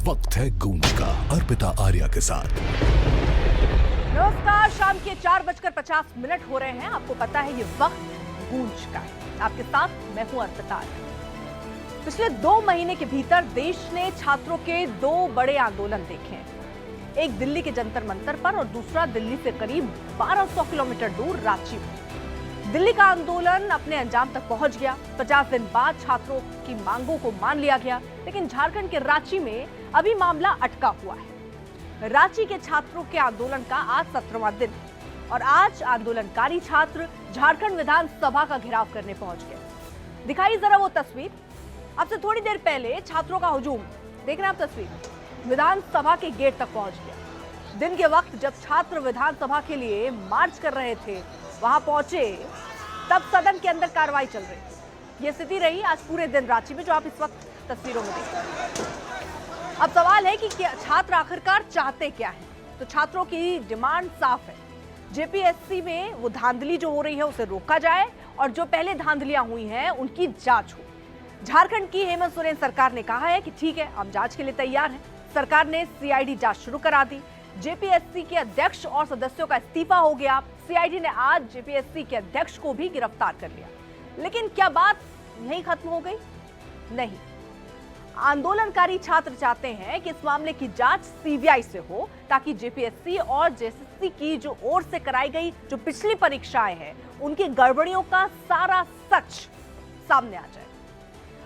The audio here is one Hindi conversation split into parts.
वक्त है गूंज का अर्पिता आर्या के साथ। नमस्कार, शाम के 4:50 हो रहे हैं। आपको पता है ये वक्त गूंज का है। आपके साथ मैं हूं अर्पिता आर्या। पिछले 2 महीने के भीतर देश ने छात्रों के 2 बड़े आंदोलन देखे हैं। एक दिल्ली के जंतर मंतर पर और दूसरा दिल्ली से करीब 1200 किलोमीटर दूर रांची में। दिल्ली का आंदोलन अपने अंजाम तक पहुंच गया। 50 दिन बाद छात्रों की मांगों को मान लिया गया, लेकिन झारखंड के रांची में अभी मामला अटका हुआ है। रांची के छात्रों के आंदोलन का आज 17वां दिन है और आज आंदोलनकारी छात्र झारखंड विधानसभा का घेराव करने पहुंच गए। दिखाई जरा वो तस्वीर। अब से थोड़ी देर पहले छात्रों का हुजूम, देख रहे हैं आप तस्वीर, विधानसभा के गेट तक पहुंच गया। दिन के वक्त जब छात्र विधानसभा के लिए मार्च कर रहे थे, वहां पहुंचे, तब सदन के अंदर कार्रवाई चल रही थी। ये स्थिति रही आज पूरे दिन रांची में, जो आप इस वक्त तस्वीरों में देख रहे हैं। अब सवाल है कि छात्र आखिरकार चाहते क्या हैं? तो छात्रों की डिमांड साफ है। जेपीएससी में वो धांधली जो हो रही है उसे रोका जाए और जो पहले धांधलियां हुई हैं उनकी जांच हो। झारखंड की हेमंत सोरेन सरकार ने कहा है कि ठीक है, हम जांच के लिए तैयार हैं। सरकार ने सीआईडी जांच शुरू करा दी। जेपीएससी के अध्यक्ष और सदस्यों का इस्तीफा हो गया। सीआईडी ने आज जेपीएससी के अध्यक्ष को भी गिरफ्तार कर लिया। लेकिन क्या बात यहीं खत्म हो गई? नहीं। आंदोलनकारी छात्र चाहते हैं कि इस मामले की जांच सीबीआई से हो, ताकि जेपीएससी और जेएसएससी की जो ओर से कराई गई जो पिछली परीक्षाएं हैं उनकी गड़बड़ियों का सारा सच सामने आ जाए।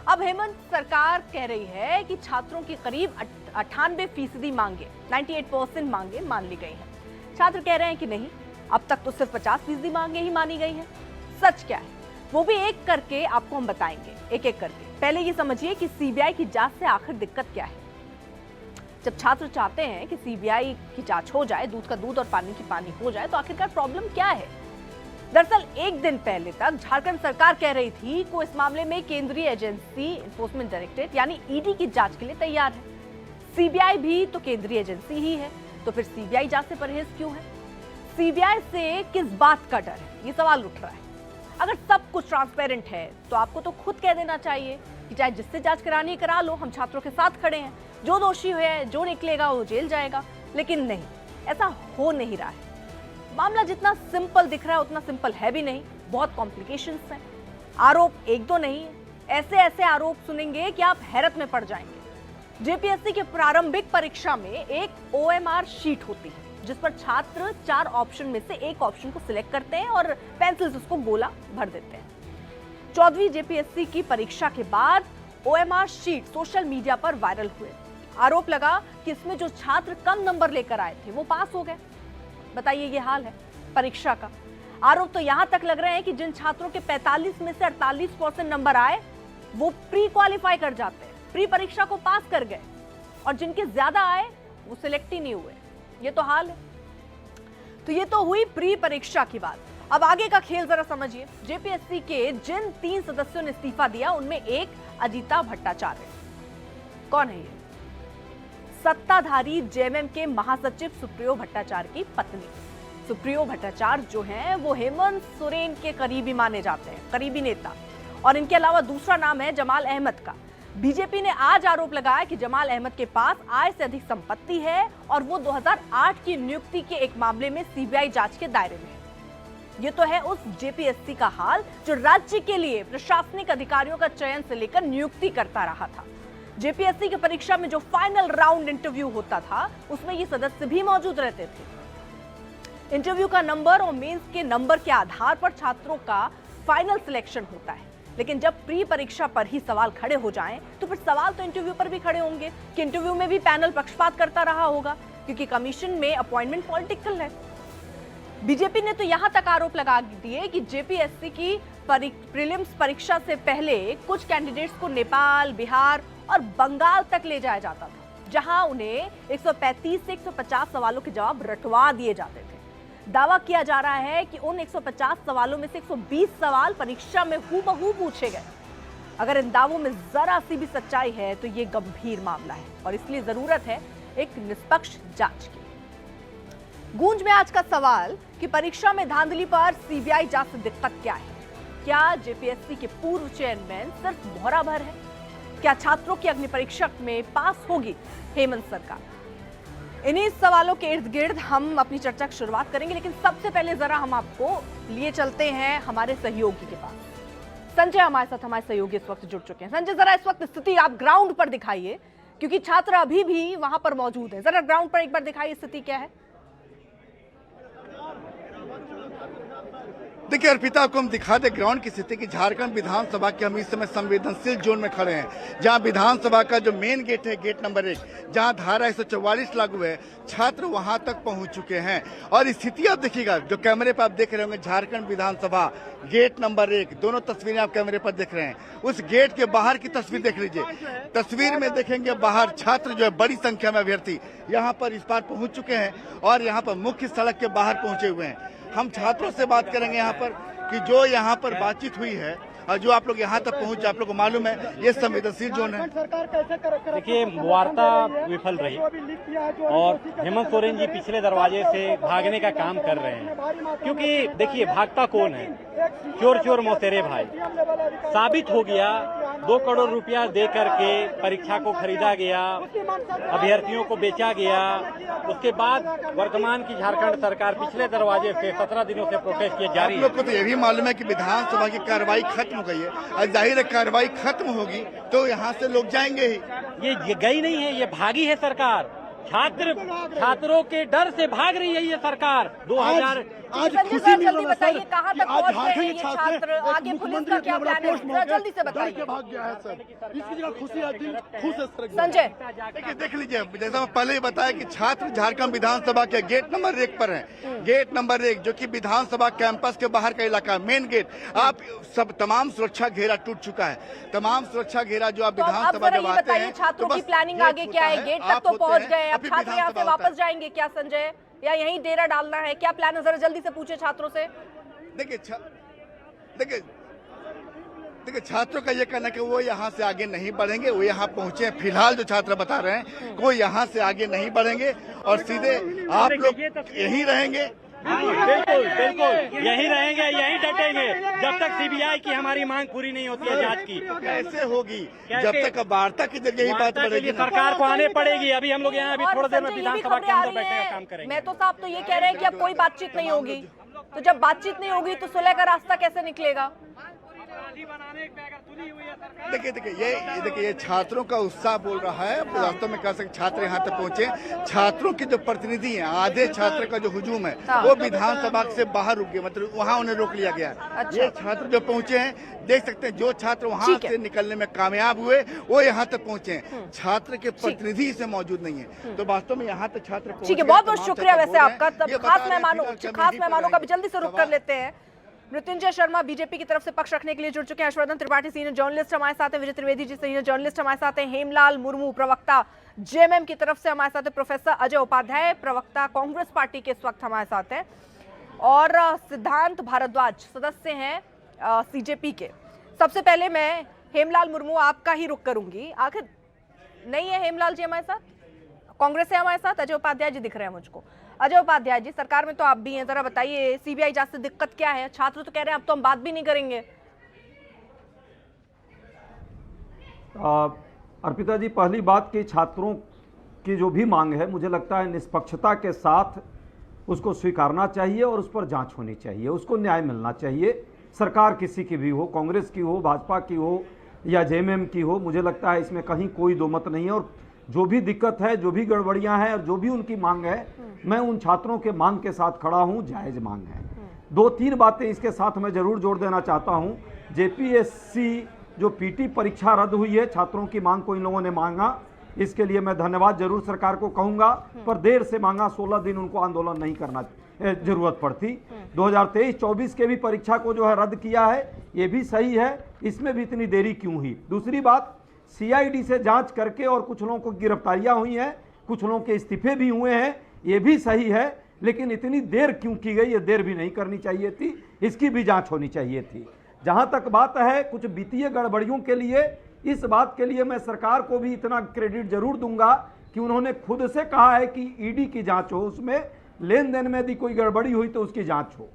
अब हेमंत सरकार कह रही है कि छात्रों की करीब 98% मांगे, 98% मांगे मान ली गई हैं। छात्र कह रहे हैं कि नहीं, अब तक तो सिर्फ 50% मांगे ही मानी गई हैं। सच क्या है वो भी एक करके आपको हम बताएंगे, एक एक करके। पहले ये समझिए कि सीबीआई की जांच से आखिर दिक्कत क्या है। जब छात्र चाहते हैं कि सीबीआई की जांच हो जाए, दूध का दूध और पानी की पानी हो जाए, तो आखिरकार प्रॉब्लम क्या है? दरअसल एक दिन पहले तक झारखंड सरकार कह रही थी कि इस मामले में केंद्रीय एजेंसी एनफोर्समेंट डायरेक्टरेट यानी ईडी की जांच के लिए तैयार है। सीबीआई भी तो केंद्रीय एजेंसी ही है, तो फिर सीबीआई जांच से परहेज क्यों है? सीबीआई से किस बात का डर है, ये सवाल उठ रहा है। अगर सब कुछ ट्रांसपेरेंट है तो आपको तो खुद कह देना चाहिए कि चाहे जिससे जांच करानी है करा लो, हम छात्रों के साथ खड़े हैं, जो दोषी है, जो निकलेगा वो जेल जाएगा। लेकिन नहीं, ऐसा हो नहीं रहा है। मामला जितना सिंपल दिख रहा है उतना सिंपल है भी नहीं, बहुत कॉम्प्लिकेशंस हैं। आरोप एक दो नहीं है, ऐसे ऐसे आरोप सुनेंगे कि आप हैरत में पड़ जाएंगे। जेपीएससी के प्रारंभिक परीक्षा में एक ओएमआर शीट होती है जिस पर छात्र 4 ऑप्शन में से एक ऑप्शन को सिलेक्ट करते हैं और पेंसिल से उसको गोला भर देते हैं। 14वीं जेपीएससी की परीक्षा के बाद ओएमआर शीट सोशल मीडिया पर वायरल हुए। आरोप लगा कि इसमें जो छात्र कम नंबर लेकर आए थे वो पास हो गए। बताइए, ये हाल है परीक्षा का। आरोप तो यहां तक लग रहे हैं कि जिन छात्रों के 45 में से 48% नंबर आए वो प्री क्वालिफाई कर जाते हैं, प्री परीक्षा को पास कर गए, और जिनके ज्यादा आए वो सिलेक्ट ही नहीं हुए। ये तो हाल है। तो ये तो हुई प्री परीक्षा की बात। अब आगे का खेल जरा समझिए। जेपीएससी के जिन 3 सदस्यों ने इस्तीफा दिया उनमें एक अजीता भट्टाचार्य। कौन है ये? सत्ताधारी जेएमएम के महासचिव सुप्रियो भट्टाचार्य की पत्नी। सुप्रियो भट्टाचार्य जो हैं वो हेमंत सोरेन के करीबी माने जाते हैं, करीबी नेता। और इनके अलावा दूसरा नाम है जमाल अहमद का। बीजेपी ने आज आरोप लगाया कि जमाल अहमद के पास आय से अधिक संपत्ति है और वो 2008 की नियुक्ति के एक मामले में सीबीआई जांच के दायरे में है। ये तो है उस जेपीएससी का हाल जो राज्य के लिए प्रशासनिक अधिकारियों का चयन से लेकर नियुक्ति करता रहा था। जेपीएससी की परीक्षा में जो फाइनल राउंड इंटरव्यू होता था उसमें ये सदस्य भी मौजूद रहते थे। इंटरव्यू का नंबर और मेंस के नंबर के आधार पर छात्रों का फाइनल सिलेक्शन होता है। लेकिन जब प्री परीक्षा पर ही सवाल खड़े हो जाएं, तो फिर सवाल तो इंटरव्यू पर भी खड़े होंगे कि इंटरव्यू में भी पैनल पक्षपात करता रहा होगा, क्योंकि कमीशन में अपॉइंटमेंट पॉलिटिकल है। बीजेपी ने तो यहां तक आरोप लगा दिए कि जेपीएससी की प्रीलिम्स परीक्षा से पहले कुछ कैंडिडेट्स को नेपाल, बिहार और बंगाल तक ले जाया जाता था, जहां उन्हें 135 से 150 सवालों के जवाब रटवा दिए जाते थे। दावा किया जा रहा है कि उन 150 सवालों में से 120 सवाल परीक्षा में हूबहू पूछे गए। अगर इन दावों में जरा सी भी सच्चाई है तो ये गंभीर मामला है और इसलिए जरूरत है एक निष्पक्ष जांच की। गूंज में आज का सवाल कि परीक्षा में धांधली पर सीबीआई जांच से दिक्कत क्या है? क्या जेपीएससी के पूर्व चेयरमैन सिर्फ मोहरा भर है? क्या छात्रों की अग्नि परीक्षा में पास होगी हेमंत सरकार? इन्हीं सवालों के इर्द गिर्द हम अपनी चर्चा की शुरुआत करेंगे, लेकिन सबसे पहले जरा हम आपको लिए चलते हैं हमारे सहयोगी के पास। संजय हमारे साथ, हमारे सहयोगी इस वक्त जुड़ चुके हैं। संजय, जरा इस वक्त स्थिति आप ग्राउंड पर दिखाइए, क्योंकि छात्र अभी भी वहां पर मौजूद है। जरा ग्राउंड पर एक बार दिखाइए, स्थिति क्या है? देखिए अर्पिता, आपको हम दिखा दे ग्राउंड की स्थिति की झारखंड विधानसभा के हम इस समय संवेदनशील जोन में खड़े हैं, जहां विधानसभा का जो मेन गेट है, गेट नंबर 1, जहां धारा 144 लागू है, छात्र वहां तक पहुंच चुके हैं। और स्थिति आप देखिएगा, जो कैमरे पर आप देख रहे होंगे, झारखंड विधानसभा गेट नंबर 1, दोनों तस्वीरें आप कैमरे पर देख रहे हैं। उस गेट के बाहर की तस्वीर देख लीजिए। तस्वीर में देखेंगे बाहर छात्र जो है बड़ी संख्या में अभ्यर्थी यहाँ पर इस बार पहुंच चुके हैं और यहाँ पर मुख्य सड़क के बाहर पहुंचे हुए हैं। हम छात्रों से बात करेंगे यहाँ पर कि जो यहाँ पर बातचीत हुई है और जो आप लोग यहाँ तक पहुँचे, आप लोग को मालूम है ये संवेदनशील जोन है। देखिए, वार्ता विफल रही और हेमंत सोरेन जी पिछले दरवाजे से भागने का काम कर रहे हैं, क्योंकि देखिए भागता कौन है? चोर चोर मौसेरे भाई। साबित हो गया, 2 करोड़ रुपया दे करके परीक्षा को खरीदा गया, अभ्यर्थियों को बेचा गया। उसके बाद वर्तमान की झारखंड सरकार पिछले दरवाजे से 17 दिनों से प्रोटेस्ट किए जारी है। आप लोग को तो ये भी मालूम है कि विधानसभा की कार्रवाई खत्म हो गई है और जाहिर है कार्रवाई खत्म होगी तो यहाँ से लोग जाएंगे ही। ये गई नहीं है, ये भागी है सरकार। छात्रों के डर से भाग रही है ये सरकार। 2000 आज खुशी जल्दी बताइए, कहाँ तक पहुँच गए हैं ये छात्र? आगे पुलिस का क्या प्लान है? जल्दी से बताइए। भाग गया है सर, इसकी जगह खुशी है, दिल खुश है सर। संजय, देखिए देख लीजिए, जैसा मैं पहले ही बताया कि छात्र झारखंड विधानसभा के गेट नंबर 1 पर हैं। गेट नंबर 1 जो कि विधानसभा कैंपस के बाहर का इलाका है, मेन गेट। आप सब तमाम सुरक्षा घेरा टूट चुका है। तमाम सुरक्षा घेरा जो आप विधानसभा जब आते हैं, छात्रों की प्लानिंग आगे क्या है? गेट तक तो पहुंच गए, अब छात्र यहाँ से वापस जाएंगे क्या संजय, या यहीं डेरा डालना है? क्या प्लान है? जरा जल्दी से पूछे छात्रों से। देखिए छात्रों का ये कहना है कि वो यहाँ से आगे नहीं बढ़ेंगे। वो यहाँ पहुंचे हैं, फिलहाल जो छात्र बता रहे हैं वो यहाँ से आगे नहीं बढ़ेंगे और सीधे आप लोग यहीं रहेंगे। बिल्कुल बिल्कुल यहीं रहेंगे, यहीं डटेंगे जब तक सीबीआई की हमारी मांग पूरी नहीं होती है जांच की। कैसे होगी? जब तक वार्ता की जरिए ही बात बढ़ेगी। सरकार को आने पड़ेगी। अभी हम लोग यहाँ अभी थोड़ी देर में विधानसभा के अंदर बैठने का काम करेंगे। मैं तो साहब तो ये कह रहे हैं कि अब कोई बातचीत नहीं होगी, तो जब बातचीत नहीं होगी तो सुलह का रास्ता कैसे निकलेगा? देखिए ये छात्रों का उत्साह बोल रहा है। वास्तव में कह सकते छात्र यहाँ तक पहुँचे। छात्रों के जो प्रतिनिधि हैं, आधे छात्र का जो हुजूम है वो विधानसभा से बाहर रुक गए, मतलब वहाँ उन्हें रोक लिया गया है। अच्छा। ये छात्र जो पहुँचे हैं, देख सकते हैं जो छात्र वहाँ से निकलने में कामयाब हुए वो यहाँ तक पहुँचे हैं। छात्र के प्रतिनिधि से मौजूद नहीं है, तो वास्तव में यहाँ तक छात्र। ठीक है, बहुत बहुत शुक्रिया वैसे आपका। खास मेहमानों का भी जल्दी से रुक कर लेते हैं। मृत्युंजय शर्मा बीजेपी की तरफ से पक्ष रखने के लिए जुड़ चुके हैं। हर्षवर्धन त्रिपाठी सीनियर जर्नलिस्ट हमारे साथ हैं। विजय त्रिवेदी जी सीनियर जर्नलिस्ट हमारे साथ हैं। हेमलाल मुर्मू प्रवक्ता जेएमएम की तरफ से हमारे साथ हैं। प्रोफेसर अजय उपाध्याय प्रवक्ता कांग्रेस पार्टी के इस वक्त हमारे साथ हैं। और सिद्धांत भारद्वाज सदस्य हैं सीजेपी के। सबसे पहले मैं हेमलाल मुर्मू आपका ही रुख करूंगी। आखिर नहीं है हेमलाल जी हमारे साथ? कांग्रेस से हमारे साथ अजय उपाध्याय जी दिख रहे हैं मुझको। अजय उपाध्याय जी, सरकार में तो आप भी हैं, जरा बताइए सीबीआई जांच से दिक्कत क्या है? छात्र तो कह रहे हैं अब तो हम बात भी नहीं करेंगे। अर्पिता जी, पहली बात कि छात्रों की जो भी मांग है, मुझे लगता है निष्पक्षता के साथ उसको स्वीकारना चाहिए और उस पर जांच होनी चाहिए, उसको न्याय मिलना चाहिए। सरकार किसी की भी हो, कांग्रेस की हो, भाजपा की हो या जेएमएम की हो, मुझे लगता है इसमें कहीं कोई दो मत नहीं है। और जो भी दिक्कत है, जो भी गड़बड़ियां हैं और जो भी उनकी मांग है, मैं उन छात्रों के मांग के साथ खड़ा हूं, जायज मांग है। 2-3 बातें इसके साथ मैं जरूर जोड़ देना चाहता हूं। जेपीएससी जो पीटी परीक्षा रद्द हुई है, छात्रों की मांग को इन लोगों ने मांगा, इसके लिए मैं धन्यवाद जरूर सरकार को कहूंगा, पर देर से मांगा। 16 दिन उनको आंदोलन नहीं करना जरूरत पड़ती। 2023-24 के भी परीक्षा को जो है रद्द किया है, ये भी सही है। इसमें भी इतनी देरी क्यों हुई? दूसरी बात, सीआईडी से जांच करके और कुछ लोगों को गिरफ्तारियां हुई हैं, कुछ लोगों के इस्तीफे भी हुए हैं, ये भी सही है। लेकिन इतनी देर क्यों की गई? ये देर भी नहीं करनी चाहिए थी, इसकी भी जांच होनी चाहिए थी। जहां तक बात है कुछ वित्तीय गड़बड़ियों के लिए, इस बात के लिए मैं सरकार को भी इतना क्रेडिट जरूर दूंगा कि उन्होंने खुद से कहा है कि ईडी की जांच हो, उसमें लेन देन में यदि कोई गड़बड़ी हुई तो उसकी जांच हो।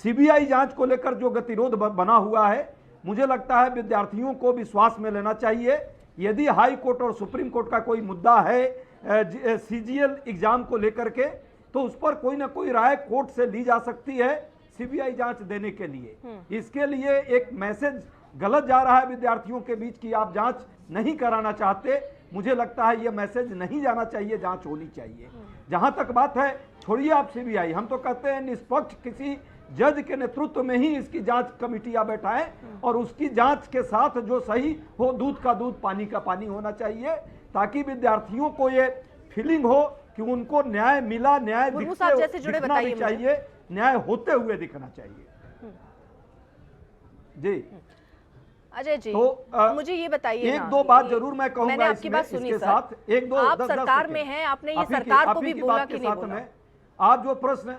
सीबीआई जांच को लेकर जो गतिरोध बना हुआ है, मुझे लगता है विद्यार्थियों को विश्वास में लेना चाहिए यदि हाई कोर्ट और सुप्रीम कोर्ट का कोई मुद्दा है सीजीएल एग्जाम को लेकर के, तो उस पर कोई ना कोई राय कोर्ट से ली जा सकती है सीबीआई जांच देने के लिए। इसके लिए एक मैसेज गलत जा रहा है विद्यार्थियों के बीच कि आप जांच नहीं कराना चाहते। मुझे लगता है यह मैसेज नहीं जाना चाहिए, जांच होनी चाहिए। जहां तक बात है, छोड़िए आप सीबीआई, हम तो कहते हैं निष्पक्ष किसी जज के नेतृत्व में ही इसकी जांच कमेटियां बैठाएं और उसकी जांच के साथ जो सही हो, दूध का दूध पानी का पानी होना चाहिए, ताकि विद्यार्थियों को ये फीलिंग हो कि उनको न्याय मिला, न्याय दिखना भी चाहिए, न्याय होते हुए दिखना चाहिए। जी अजय जी, तो मुझे ये बताइए, एक दो बात जरूर मैं कहूंगा। मैंने आपकी बात सुनी इसके सर। साथ एक दो आप सरकार में हैं, आपने ये सरकार को भी बोला कि नहीं बोला? आप जो प्रश्न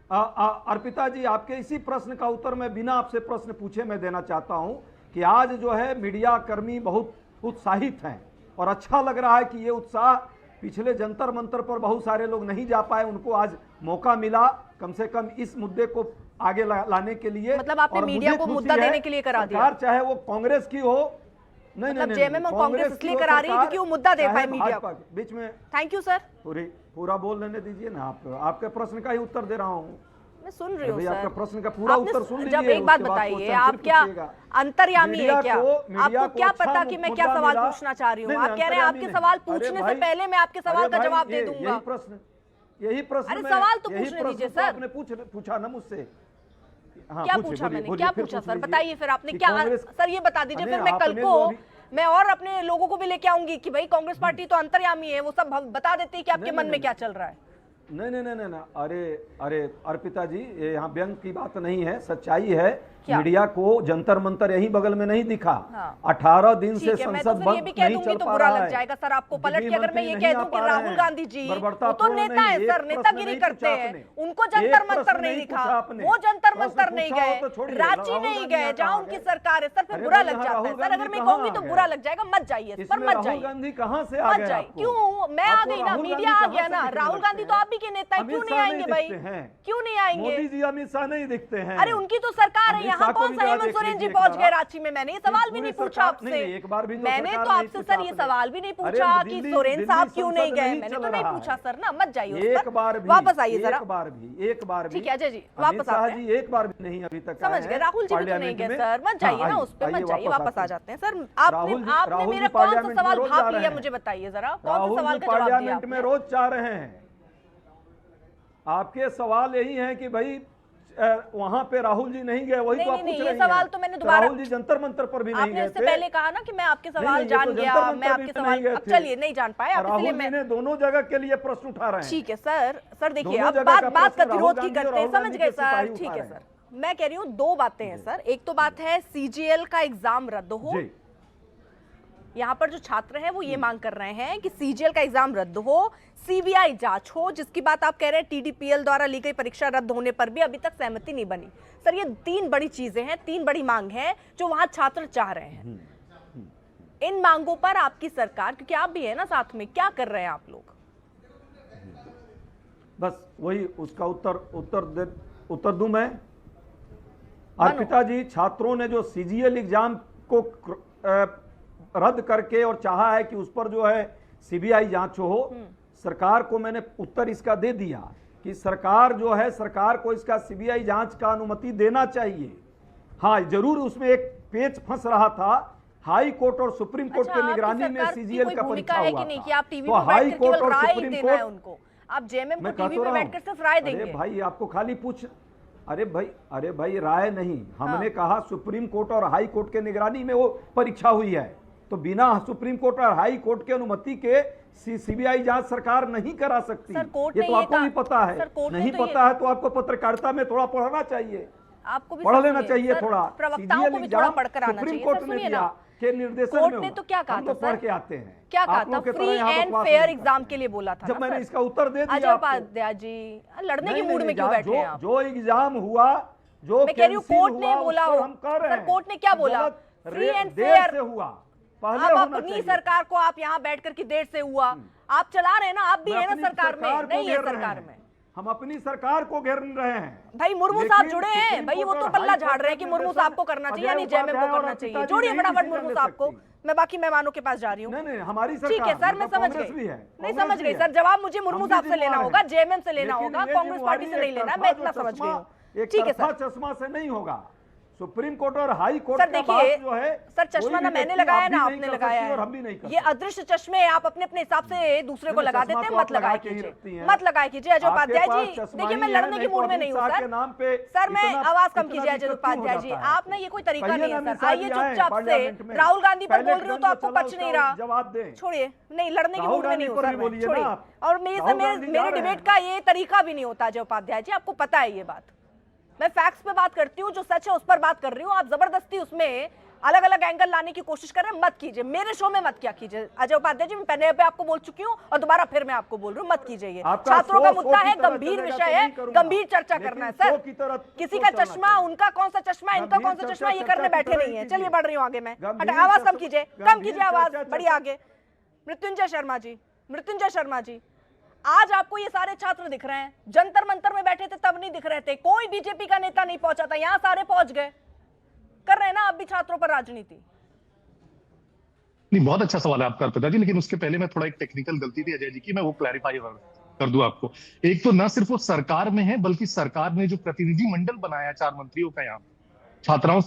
अर्पिता जी, आपके इसी प्रश्न का उत्तर मैं बिना आपसे प्रश्न पूछे मैं देना चाहता हूं कि आज जो है मीडिया कर्मी बहुत उत्साहित हैं और अच्छा लग रहा है कि ये उत्साह पिछले जंतर मंतर पर बहुत सारे लोग नहीं जा पाए, उनको आज मौका मिला कम से कम इस मुद्दे को आगे लाने के लिए। मतलब आपने मीडिया को मुद्दा देने के लिए करा दिया, चाहे वो कांग्रेस की हो। नहीं मतलब जेएमएम और कांग्रेस इसलिए करा रही है क्योंकि वो मुद्दा दे पाए मीडिया को बीच में। थैंक यू सर, पूरा बोल लेने दीजिए ना। आपके प्रश्न का ही उत्तर दे रहा हूँ, मैं सुन रही हूँ सर। आपका प्रश्न का पूरा उत्तर सुन लीजिए। जब एक बात बताइए, आप क्या अंतर्यामी है क्या? आपको क्या पता कि मैं क्या सवाल पूछना चाह रही हूँ? आप कह रहे हैं आपके सवाल पूछने से पहले मैं आपके सवाल का जवाब दे दूंगा। यही प्रश्न अरे सवाल तो पूछने दीजिए सर। आपने पूछा ना मुझसे। क्या पूछा मैंने? क्या पूछा सर? बताइए फिर आपने क्या। सर ये बता दीजिए, फिर मैं कल को मैं और अपने लोगों को भी लेके आऊंगी कि भाई कांग्रेस पार्टी तो अंतर्यामी है, वो सब बता देती है कि आपके मन में क्या चल रहा है। नहीं, अरे अर्पिता जी, ये यहाँ व्यंग की बात नहीं है, सच्चाई है। मीडिया को जंतर मंतर यहीं बगल में नहीं दिखा। 18 दिन से संसद बंद नहीं चल तो पा बुरा रहा लग है। जाएगा सर आपको पलट के। अगर मैं ये कह दूं कि राहुल गांधी जी वो तो नेता है सर, नेतागिरी करते हैं, उनको जंतर मंतर नहीं दिखा, वो जंतर मंतर नहीं गए, रांची नहीं गए जहां उनकी सरकार है। सर फिर बुरा लग जाता है सर, अगर मैं कहूंगी तो बुरा लग जाएगा। मत जाइए इस पर, मत जाइए। गांधी कहां से आ मत गए? जाइए। क्यों? मैं आ गई ना, मीडिया आ गया ना। राहुल गांधी तो आप भी के नेता है, क्यों नहीं आएंगे भाई? क्यों नहीं आएंगे? मोदी जी अमित शाह नहीं दिखते हैं। अरे उनकी तो सरकार है, यहाँ कौन सा हेमंत सोरेन जी पहुंच गए रांची में? मैंने ये सवाल भी नहीं पूछा आपसे। एक बार भी मैंने तो आपसे सर ये सवाल भी नहीं पूछा कि सोरेन साहब क्यों नहीं गए। मैंने तो नहीं पूछा सर ना। मत जाइए, एक बार भी वापस आइए जरा। एक बार भी ठीक है अजय जी, वापस आते हैं। एक बार भी नहीं अभी तक समझ गए। राहुल जी भी तो नहीं गए सर। मत जाइए ना उस पर, मत जाइए, वापस आ जाते हैं सर। आपने मेरा कौन सा सवाल भाप लिया मुझे बताइए जरा। कौन सा सवाल का जवाब दिया? पार्लियामेंट में रोज जा रहे हैं। आपके सवाल यही है कि भाई वहां पे राहुल जी नहीं गए, वही तो आप पूछ रहे हैं। ये सवाल तो मैंने दोबारा, राहुल जी जंतर मंतर पर भी नहीं गए थे। आपने इससे पहले कहा ना कि मैं आपके सवाल जान गया, मैं आपके सवाल अब चलिए नहीं जान पाए आप, इसलिए मैं दोनों जगह के लिए प्रश्न उठा रहे हैं। ठीक है सर। सर देखिए, अब बात गतिरोध की करते हैं, समझ गए सर। ठीक है सर, मैं कह रही हूँ दो बातें हैं सर। एक तो बात है सीजीएल का एग्जाम रद्द हो। यहाँ पर जो छात्र हैं वो ये मांग कर रहे हैं कि सीजीएल का एग्जाम रद्द हो, सीबीआई जांच हो, जिसकी बात आप कह रहे हैं टीडीपीएल द्वारा ली गई परीक्षा रद्द होने पर भी अभी तक सहमति नहीं बनी। सर ये तीन बड़ी चीजें हैं, तीन बड़ी मांग है जो वहां छात्र चाह रहे हैं। इन मांगों पर आपकी सरकार, क्योंकि आप भी है ना साथ में, क्या कर रहे हैं आप लोग? बस वही उसका उत्तर दूं मैं। अर्पिता जी, छात्रों ने जो सीजीएल एग्जाम को रद्द करके और चाहा है कि उस पर जो है सीबीआई जांच हो, सरकार को मैंने उत्तर इसका दे दिया कि सरकार जो है, सरकार को इसका सीबीआई जांच का अनुमति देना चाहिए। हाँ जरूर उसमें एक पेच फंस रहा था, हाई कोर्ट और सुप्रीम कोर्ट के निगरानी में सीजीएल का परीक्षा हुआ था। कि आप टीवी पर हाई कोर्ट और सुप्रीम कोर्ट उनको, आप जेएमएम को टीवी पे बैठकर सिर्फ राय देंगे? भाई आपको खाली पूछ, अरे भाई राय नहीं, हमने कहा सुप्रीम कोर्ट और हाई कोर्ट के निगरानी में वो परीक्षा हुई है, तो बिना सुप्रीम कोर्ट और हाई कोर्ट के अनुमति के सीबीआई जांच सरकार नहीं करा सकती। ये तो आपको भी पता है। नहीं पता है तो आपको पत्रकारिता में थोड़ा पढ़ना चाहिए, आपको भी पढ़ लेना चाहिए थोड़ा। प्रवक्ताओं को भी थोड़ा पढ़कर आना चाहिए। सुप्रीम कोर्ट ने दिया के निर्देशन कोर्ट ने तो क्या कहा था? पढ़ के आते हैं, क्या कहा था? फ्री एंड फेयर एग्जाम के लिए बोला था। जब मैंने इसका उत्तर दे दिया, अजय उपाध्याय जी लड़ने की मूड में क्यों बैठे हैं आप? जो एग्जाम हुआ, जो मैं कह रही हूँ कोर्ट ने बोला हो, सर कोर्ट ने क्या बोला? फ्री एंड फेयर से हुआ। अब अपनी सरकार को आप यहाँ बैठ कर के देर से हुआ, आप चला रहे हैं ना, आप भी है ना सरकार में, नहीं है सरकार में। हम अपनी सरकार को घेर रहे हैं। भाई मुर्मू साहब जुड़े हैं भाई, वो तो पल्ला झाड़ रहे हैं कि मुर्मू साहब को करना चाहिए यानी जयमेम को करना चाहिए। जोड़िए फटाफट मुर्मू साहब को, मैं बाकी मेहमानों के पास जा रही हूँ। नहीं हमारी सरकार, ठीक है सर, मैं समझ गई, नहीं समझ गई सर, जवाब मुझे मुर्मू साहब से लेना होगा, जेएमएम से लेना होगा, कांग्रेस पार्टी से नहीं लेना, मैं इतना समझ गई हूँ। ठीक है सर, चश्मा से नहीं होगा, सुप्रीम कोर्ट और हाई कोर्ट सर देखिए जो है सर, चश्मा ना मैंने लगाया ना आपने लगाया है, हम भी नहीं कर, ये अदृश्य चश्मे आप अपने अपने हिसाब से दूसरे को लगा देते हैं, मत लगाया कीजिए, मत लगाया कीजिए अजय उपाध्याय जी। देखिए मैं लड़ने की मूड में नहीं हूँ सर, मैं आवाज कम कीजिए अजय उपाध्याय जी, आप ना ये कोई तरीका नहीं है सर। आइए चुपचाप से, राहुल गांधी पर बोल रही हूँ तो आपको पच नहीं रहा, जवाब दें, छोड़िए, नहीं लड़ने की मूड में नहीं हूँ सर, छोड़िए। और मेरे डिबेट का ये तरीका भी नहीं होता अजय उपाध्याय जी, आपको पता है ये बात। मैं फैक्ट्स पे बात करती हूँ, जो सच है उस पर बात कर रही हूँ। आप जबरदस्ती उसमें अलग अलग एंगल लाने की कोशिश कर रहे हैं, मत कीजिए, मेरे शो में मत क्या कीजिए अजय उपाध्याय जी। मैं पहले पे आपको बोल चुकी हूँ और दोबारा फिर मैं आपको बोल रही हूँ, मत कीजिए। ये छात्रों का मुद्दा है, गंभीर विषय है, गंभीर चर्चा करना है सर। किसी का चश्मा, उनका कौन सा चश्मा, इनका कौन सा चश्मा, ये करने बैठे नहीं है। चलिए बढ़ रही हूँ आगे, मैं आवाज कम कीजिए, कम कीजिए आवाज, बढ़िए आगे। मृत्युंजय शर्मा जी, मृत्युंजय शर्मा जी, आज आपको ये सारे छात्र दिख रहे हैं, जंतर मंतर में बैठे थे तब नहीं दिख रहे थे, कोई बीजेपी का नेता नहीं पहुंचा था, यहां सारे पहुंच गए। कर रहे हैं ना आप भी छात्रों पर राजनीति? नहीं, बहुत अच्छा सवाल है आपका पिताजी, लेकिन उसके पहले मैं थोड़ा एक टेक्निकल गलती थी अजय जी की, मैं वो क्लैरिफाई कर दूं आपको। एक तो न सिर्फ वो सरकार में है, बल्कि सरकार ने जो प्रतिनिधि मंडल बनाया 4 मंत्रियों का यहाँ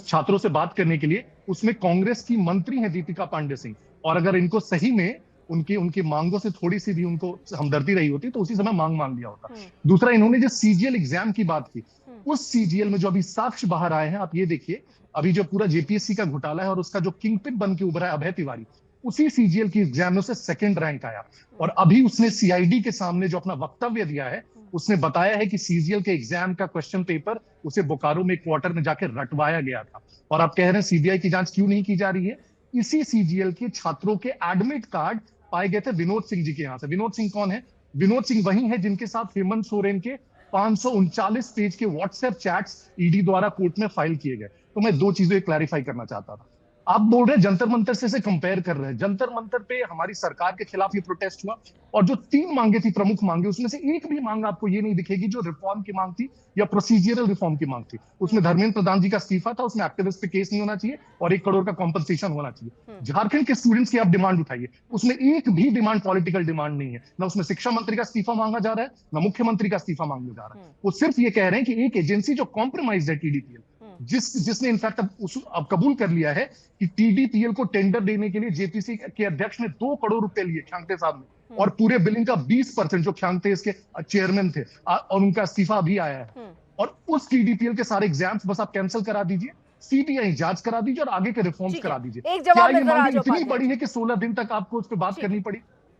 छात्रों से बात करने के लिए, उसमें कांग्रेस की मंत्री है दीपिका पांडे सिंह। और अगर इनको सही में उनकी मांगों से थोड़ी सी भी उनको हमदर्दी रही होती तो उसी समय मांग लिया होता। दूसरा, इन्होंने जो सीजीएल एग्जाम की बात की, उस सीजीएल में जो अभी साक्ष्य बाहर आए हैं, आप ये देखिए, अभी जो पूरा जेपीएससी का घोटाला है और उसका जो किंगपिन बन के उभरा है अभय तिवारी, उसी सीजीएल की एग्जाम में उसे 2nd रैंक आया। और अभी उसने सीआईडी के सामने जो अपना वक्तव्य दिया है, उसने बताया है कि सीजीएल के एग्जाम का क्वेश्चन पेपर उसे बोकारो में क्वार्टर में जाकर रटवाया गया था। और आप कह रहे हैं सीबीआई की जांच क्यों नहीं की जा रही है? इसी सीजीएल के छात्रों के एडमिट कार्ड पाए गए थे विनोद सिंह जी के यहाँ से। विनोद सिंह कौन है? विनोद सिंह वही है जिनके साथ हेमंत सोरेन के 539 पेज के व्हाट्सएप चैट्स ईडी द्वारा कोर्ट में फाइल किए गए। तो मैं 2 चीजें क्लैरिफाई करना चाहता था। आप बोल रहे हैं जंतर मंतर से कंपेयर कर रहे हैं, जंतर मंतर पे हमारी सरकार के खिलाफ ये प्रोटेस्ट हुआ और जो 3 मांगे थी, प्रमुख मांगे, उसमें से एक भी मांग आपको ये नहीं दिखेगी जो रिफॉर्म की मांग थी या प्रोसीजरल रिफॉर्म की मांग थी। उसमें धर्मेंद्र प्रधान जी का इस्तीफा था, उसमें एक्टिविस्ट पे केस नहीं होना चाहिए और 1 करोड़ का कॉम्पनसेशन होना चाहिए। झारखंड के स्टूडेंट्स की आप डिमांड उठाइए, उसमें एक भी डिमांड पॉलिटिकल डिमांड नहीं है। ना उसमें शिक्षा मंत्री का इस्तीफा मांगा जा रहा है, ना मुख्यमंत्री का इस्तीफा मांगा जा रहा है। वो सिर्फ ये कह रहे हैं कि एक एजेंसी जो कॉम्प्रोमाइज है, टीडीपीएल, जिसने इनफैक्ट अब कबूल कर लिया है कि टीडीपीएल को टेंडर देने के लिए जेपीसी के अध्यक्ष ने 2 करोड़ रुपए लिए ख्यांगते साहब ने, और पूरे बिलिंग का 20% जो ख्यांगते इसके चेयरमैन थे और उनका इस्तीफा अभी आया है। और उस टीडीपीएल के सारे एग्जाम्स बस आप कैंसिल करा दीजिए, सीबीआई जांच करा दीजिए और आगे के रिफॉर्म्स करा दीजिए। क्या ये मांग इतनी बड़ी है कि 16 दिन तक आपको उस पर बात करनी पड़ी?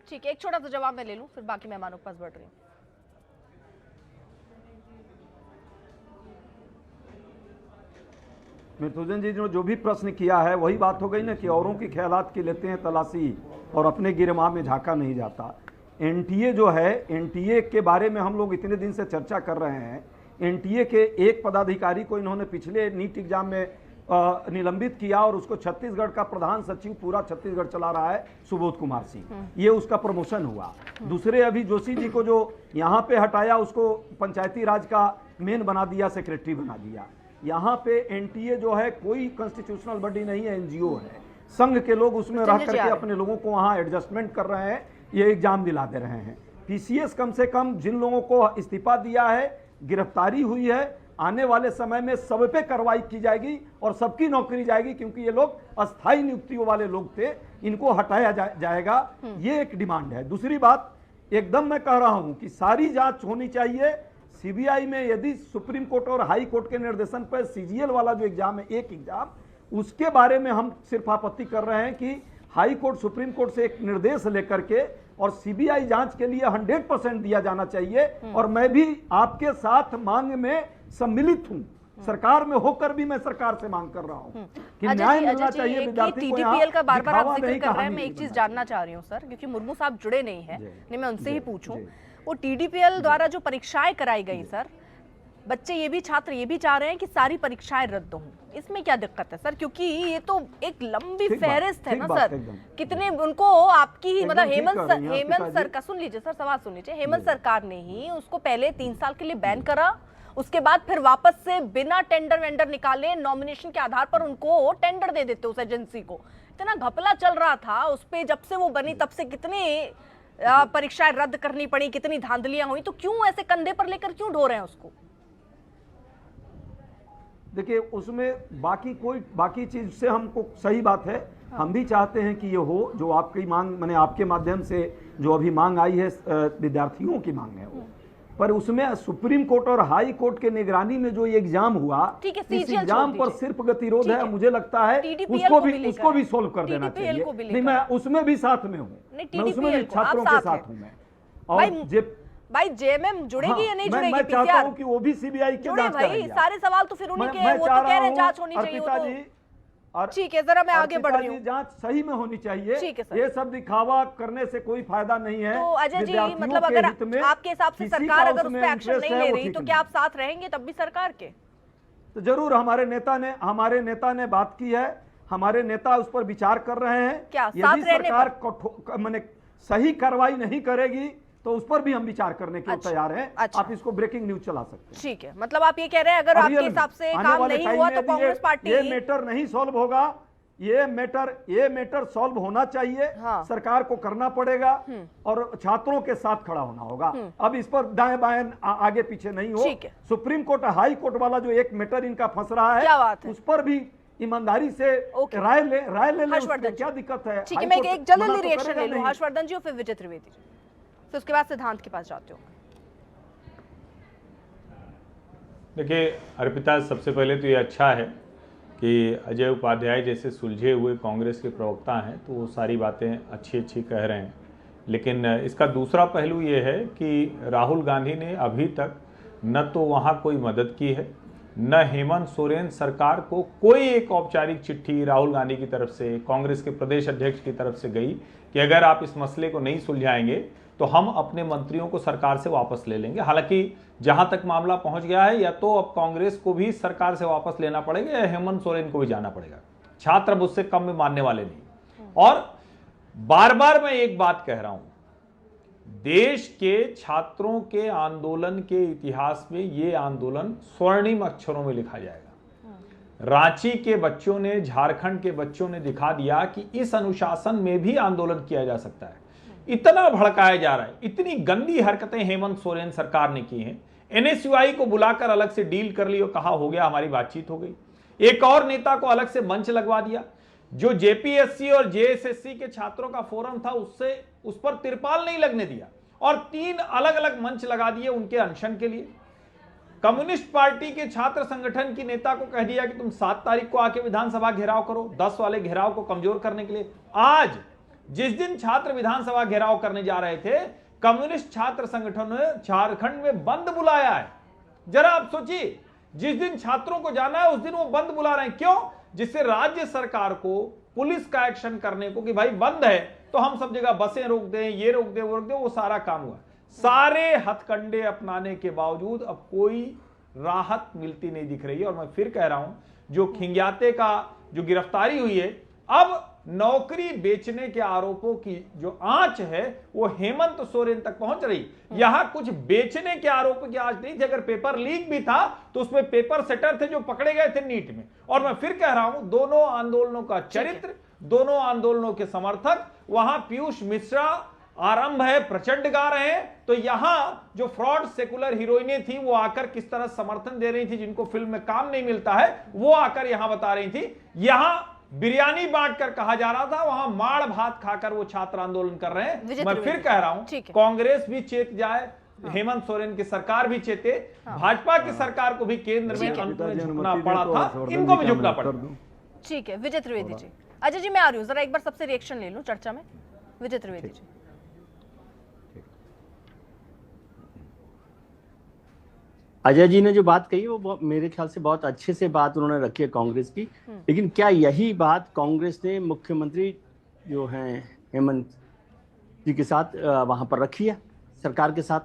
ठीक है, एक छोटा सा जवाब मैं ले लूं, फिर बाकी मेहमानों के पास बढ़ रही हूँ। मृत्युंजय जी ने जो भी प्रश्न किया है वही बात हो गई ना कि औरों की ख्यालात की लेते हैं तलाशी और अपने गिरमाह में झांका नहीं जाता। एनटीए जो है, एनटीए के बारे में हम लोग इतने दिन से चर्चा कर रहे हैं। एनटीए के एक पदाधिकारी को इन्होंने पिछले नीट एग्जाम में निलंबित किया और उसको छत्तीसगढ़ का प्रधान सचिव पूरा छत्तीसगढ़ चला रहा है सुबोध कुमार सिंह, ये उसका प्रमोशन हुआ। दूसरे अभी जोशी जी को जो यहाँ पे हटाया, उसको पंचायती राज का मेन बना दिया, सेक्रेटरी बना दिया। यहाँ पे एनटीए जो है कोई कॉन्स्टिट्यूशनल बॉडी नहीं है, एनजीओ है। संघ के लोग उसमें रह करके अपने लोगों को वहाँ एडजस्टमेंट कर रहे हैं, ये एग्जाम दिला दे रहे हैं। पीसीएस कम से कम जिन लोगों को इस्तीफा दिया है, गिरफ्तारी हुई है, आने वाले समय में सब पे कार्रवाई की जाएगी और सबकी नौकरी जाएगी, क्योंकि ये लोग अस्थायी नियुक्तियों वाले लोग थे, इनको हटाया जाएगा। ये एक डिमांड है। दूसरी बात, एकदम मैं कह रहा हूं कि सारी जांच होनी चाहिए। सीबीआई में यदि सुप्रीम कोर्ट और हाई कोर्ट के निर्देशन पर सीजीएल वाला जो एग्जाम है, एक एग्जाम, उसके बारे में हम सिर्फ आपत्ति कर रहे हैं कि हाई कोर्ट सुप्रीम कोर्ट से एक निर्देश लेकर के और सीबीआई जांच के लिए 100% दिया जाना चाहिए। और मैं भी आपके साथ मांग में सम्मिलित हूं, सरकार में होकर भी मैं सरकार से मांग कर रहा हूं कि न्याय मिलना चाहिए विद्यार्थी को। टीडीपीएल का बार-बार आप जिक्र कर रहे हैं, मैं एक चीज जानना चाह रही हूं सर, क्योंकि मुर्मू साहब जुड़े नहीं है, नहीं मैं उनसे ही पूछूं। वो टीडीपीएल द्वारा जो परीक्षाएं कराई गई सर, बच्चे ये भी, छात्र ये भी चाह रहे हैं कि सारी परीक्षाएं रद्द हों। इसमें क्या दिक्कत है सर? क्योंकि ये तो एक लंबी फहरिस्त है ना सर, कितने उनको आपकी ही मतलब हेमंत सरकार, सुन लीजिए सर, सवाल सुन लीजिए, हेमंत सरकार ने ही उसको पहले 3 साल के लिए बैन करा, उसके बाद फिर वापस से बिना टेंडर वेंडर निकाले नॉमिनेशन के आधार पर उनको टेंडर दे देते उस एजेंसी को। इतना घपला चल रहा था उस पे, जब से वो बनी तब से कितनी परीक्षाएं रद्द करनी पड़ी, कितनी धांधलियां हुई, तो क्यों ऐसे कंधे पर लेकर क्यों ढो रहे हैं उसको? देखिए उसमें बाकी चीज से हमको सही बात है, हम भी चाहते हैं कि ये हो जो आपकी मांग, मैंने आपके माध्यम से जो अभी मांग आई है विद्यार्थियों की मांग है वो, पर उसमें सुप्रीम कोर्ट और हाई कोर्ट के निगरानी में जो ये एग्जाम हुआ, इस एग्जाम पर सिर्फ गतिरोध है, मुझे लगता है उसको भी सोल्व कर देना चाहिए। नहीं, मैं उसमें भी साथ में हूँ, मैं उसमें भी छात्रों के साथ हूँ मैं। और भाई जेएमएम जुड़ेगी या नहीं जुड़ेगी? मैं चाहता हूं कि वो भी सीबीआई की जांच भाई, सारे सवाल तो फिर उन्हीं के हैं, वो तो कह रहे हैं जांच होनी चाहिए, वो तो ठीक है। जरा मैं आगे बढ़ रही हूँ, जांच सही में होनी चाहिए, ठीक है सर। ये सब दिखावा करने से कोई फायदा नहीं है। तो अजय जी, मतलब अगर आपके हिसाब से सरकार अगर उस पर एक्शन नहीं ले रही तो क्या आप साथ रहेंगे तब भी सरकार के? तो जरूर, हमारे नेता ने बात की है, हमारे नेता उस पर विचार कर रहे हैं। यदि सरकार मैंने सही कार्रवाई नहीं करेगी तो उस पर भी हम विचार करने के तैयार हैं। आप इसको ब्रेकिंग न्यूज चला सकते हैं। ठीक है, मतलब आप ये कह रहे हैं अगर आपके हिसाब से काम नहीं हुआ तो कांग्रेस पार्टी, ये मैटर नहीं सॉल्व होगा, ये मैटर सॉल्व होना चाहिए। हाँ। सरकार को करना पड़ेगा और छात्रों के साथ खड़ा होना होगा। अब इस पर दाएं बाएं आगे पीछे नहीं हो। सुप्रीम कोर्ट हाई कोर्ट वाला जो एक मैटर इनका फंस रहा है, उस पर भी ईमानदारी से राय ले हर्षवर्धन, क्या दिक्कत है? ठीक है, मैं एक जल्दी रिएक्शन ले लूं हर्षवर्धन जी और फिर विजय त्रिवेदी जी, फिर उसके बाद सिद्धांत के पास जाते हो। देखिए अर्पिता, सबसे पहले तो ये अच्छा है कि अजय उपाध्याय जैसे सुलझे हुए कांग्रेस के प्रवक्ता हैं तो वो सारी बातें अच्छी कह रहे हैं, लेकिन इसका दूसरा पहलू ये है कि राहुल गांधी ने अभी तक न तो वहाँ कोई मदद की है, न हेमंत सोरेन सरकार को कोई एक औपचारिक चिट्ठी राहुल गांधी की तरफ से, कांग्रेस के प्रदेश अध्यक्ष की तरफ से गई कि अगर आप इस मसले को नहीं सुलझाएंगे तो हम अपने मंत्रियों को सरकार से वापस ले लेंगे। हालांकि जहां तक मामला पहुंच गया है, या तो अब कांग्रेस को भी सरकार से वापस लेना पड़ेगा या हेमंत सोरेन को भी जाना पड़ेगा। छात्र अब उससे कम में मानने वाले नहीं। और बार बार मैं एक बात कह रहा हूं, देश के छात्रों के आंदोलन के इतिहास में यह आंदोलन स्वर्णिम अक्षरों में लिखा जाएगा। रांची के बच्चों ने, झारखंड के बच्चों ने दिखा दिया कि इस अनुशासन में भी आंदोलन किया जा सकता है। इतना भड़काया जा रहा है, इतनी गंदी हरकतें हेमंत सोरेन सरकार ने की हैं। एनएसयूआई को बुलाकर अलग से डील कर ली और कहा हो गया, हमारी बातचीत हो गई। एक और नेता को अलग से मंच लगवा दिया। जो जेपीएससी और जेएसएससी के छात्रों का फोरम था उस पर तिरपाल नहीं लगने दिया और 3 अलग अलग मंच लगा दिए उनके अनशन के लिए। कम्युनिस्ट पार्टी के छात्र संगठन की नेता को कह दिया कि तुम 7 तारीख को आके विधानसभा घेराव करो, 10 वाले घेराव को कमजोर करने के लिए। आज जिस दिन छात्र विधानसभा घेराव करने जा रहे थे, कम्युनिस्ट छात्र संगठन ने झारखंड में बंद बुलाया है। जरा आप सोचिए, जिस दिन छात्रों को जाना है उस दिन वो बंद बुला रहे हैं। क्यों? जिससे राज्य सरकार को पुलिस का एक्शन करने को कि भाई बंद है तो हम सब जगह बसें रोक दें, ये रोक दें, वो रोक दें, वो सारा काम हुआ। सारे हथकंडे अपनाने के बावजूद अब कोई राहत मिलती नहीं दिख रही है। और मैं फिर कह रहा हूं, जो खिंग्याते का जो गिरफ्तारी हुई है, अब नौकरी बेचने के आरोपों की जो आंच है वो हेमंत सोरेन तक पहुंच रही। यहां कुछ बेचने के आरोपों की आंच नहीं थी। अगर पेपर लीक भी था तो उसमें पेपर सेटर थे जो पकड़े गए थे नीट में। और मैं फिर कह रहा हूं, दोनों आंदोलनों का चरित्र, दोनों आंदोलनों के समर्थक, वहां पीयूष मिश्रा आरंभ है प्रचंड गा रहे हैं, तो यहां जो फ्रॉड सेकुलर हीरोइनें थी वो आकर किस तरह समर्थन दे रही थी, जिनको फिल्म में काम नहीं मिलता है, वो आकर यहां बता रही थी। यहां बिरयानी बांटकर कहा जा रहा था, वहां माड़ भात खाकर वो छात्र आंदोलन कर रहे हैं। मैं फिर कह रहा हूं, कांग्रेस भी चेत जाए, हेमंत सोरेन की सरकार भी चेते, भाजपा की सरकार को भी केंद्र में अंत में झुकना पड़ा था, इनको भी झुकना पड़ा। ठीक है विजय त्रिवेदी जी। अजय जी मैं आ रही हूँ, जरा एक बार सबसे रिएक्शन ले लूं चर्चा में। विजय त्रिवेदी जी। अजय जी ने जो बात कही वो मेरे ख्याल से बहुत अच्छे से बात उन्होंने रखी है कांग्रेस की, लेकिन क्या यही बात कांग्रेस ने मुख्यमंत्री जो हैं हेमंत जी के साथ वहां पर रखी है, सरकार के साथ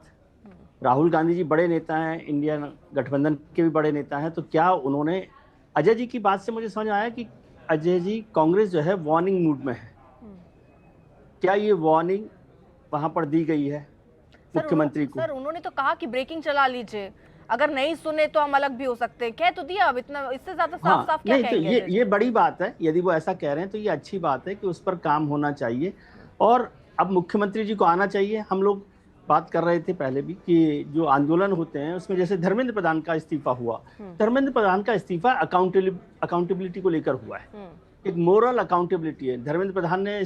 राहुल गांधी जी बड़े नेता हैं, इंडिया गठबंधन के भी बड़े नेता हैं, तो क्या उन्होंने, अजय जी की बात से मुझे समझ आया कि अजय जी कांग्रेस जो है वार्निंग मूड में है, क्या ये वार्निंग वहां पर दी गई है मुख्यमंत्री को? सर उन्होंने तो कहा कि ब्रेकिंग चला लीजिए, अगर नहीं सुने तो हम अलग भी हो सकते हैं, कह तो दिया, अब इतना इससे ज्यादा साफ साफ क्या नहीं, तो कहेंगे? ये बड़ी बात है, यदि वो ऐसा कह रहे हैं तो ये अच्छी बात है कि उस पर काम होना चाहिए। और अब मुख्यमंत्री जी को आना चाहिए। हम लोग बात कर रहे थे पहले भी कि जो आंदोलन होते हैं उसमें जैसे धर्मेंद्र प्रधान का इस्तीफा हुआ, धर्मेंद्र प्रधान का इस्तीफा अकाउंटेबिलिटी को लेकर हुआ है, एक मोरल अकाउंटेबिलिटी है। धर्मेंद्र प्रधान ने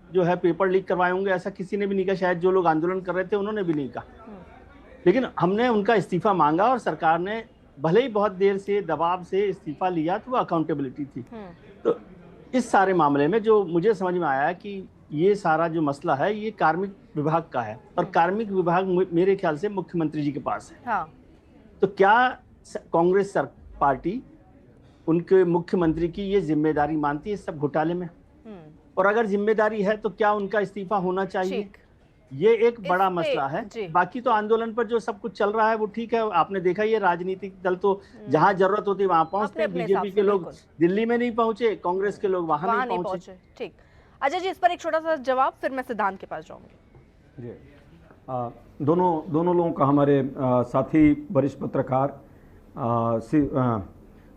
जो है पेपर लीक करवाए होंगे ऐसा किसी ने भी नहीं कहा, शायद जो लोग आंदोलन कर रहे थे उन्होंने भी नहीं कहा, लेकिन हमने उनका इस्तीफा मांगा और सरकार ने भले ही बहुत देर से दबाव से इस्तीफा लिया, तो वो अकाउंटेबिलिटी थी। तो इस सारे मामले में जो मुझे समझ में आया कि ये सारा जो मसला है ये कार्मिक विभाग का है, और कार्मिक विभाग मेरे ख्याल से मुख्यमंत्री जी के पास है। हाँ। तो क्या कांग्रेस पार्टी उनके मुख्यमंत्री की ये जिम्मेदारी मानती है इस सब घोटाले में? और अगर जिम्मेदारी है तो क्या उनका इस्तीफा होना चाहिए? ये एक बड़ा मसला है। बाकी तो आंदोलन पर जो सब कुछ चल रहा है वो ठीक है। आपने देखा ये राजनीतिक दल तो जहां जरूरत होती है वहां पहुंचते हैं। बीजेपी के लोग दिल्ली में नहीं पहुंचे, कांग्रेस के लोग वहां नहीं पहुंचे। ठीक, अजय जी इस पर एक छोटा सा जवाब, फिर मैं सिद्धांत के पास जाऊंगी। जी, दोनों लोगों का, हमारे साथी वरिष्ठ पत्रकार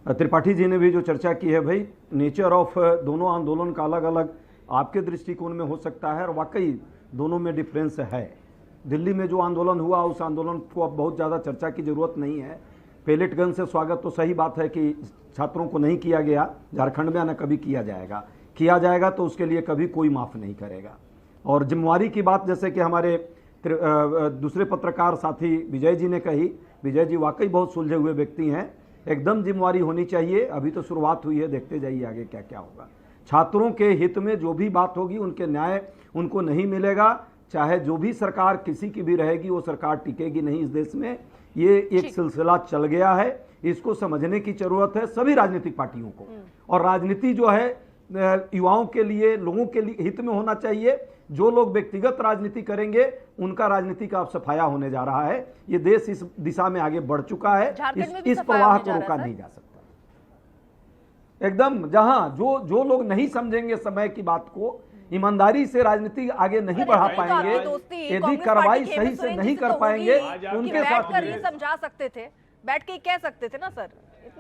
त्रिपाठी जी ने भी जो चर्चा की है, भाई नेचर ऑफ दोनों आंदोलन का अलग अलग आपके दृष्टिकोण में हो सकता है, और वाकई दोनों में डिफरेंस है। दिल्ली में जो आंदोलन हुआ उस आंदोलन को अब बहुत ज़्यादा चर्चा की ज़रूरत नहीं है। पेलेट गन से स्वागत तो सही बात है कि छात्रों को नहीं किया गया, झारखंड में न कभी किया जाएगा तो उसके लिए कभी कोई माफ़ नहीं करेगा। और जिम्मेवारी की बात जैसे कि हमारे दूसरे पत्रकार साथी विजय जी ने कही, विजय जी वाकई बहुत सुलझे हुए व्यक्ति हैं, एकदम जिम्मेवारी होनी चाहिए। अभी तो शुरुआत हुई है, देखते जाइए आगे क्या क्या होगा। छात्रों के हित में जो भी बात होगी उनके न्याय उनको नहीं मिलेगा, चाहे जो भी सरकार किसी की भी रहेगी वो सरकार टिकेगी नहीं इस देश में। ये एक सिलसिला चल गया है, इसको समझने की जरूरत है सभी राजनीतिक पार्टियों को। और राजनीति जो है युवाओं के लिए, लोगों के लिए हित में होना चाहिए। जो लोग व्यक्तिगत राजनीति करेंगे उनका राजनीति का अब सफाया होने जा रहा है। ये देश इस दिशा में आगे बढ़ चुका है, इस प्रवाह को रोका नहीं जा सकता एकदम। जहां जो लोग नहीं समझेंगे समय की बात को, ईमानदारी से राजनीति आगे नहीं बढ़ा पाएंगे, यदि कार्रवाई सही से नहीं कर पाएंगे, उनके साथ ये समझा सकते थे, बैठ के कह सकते थे ना सर।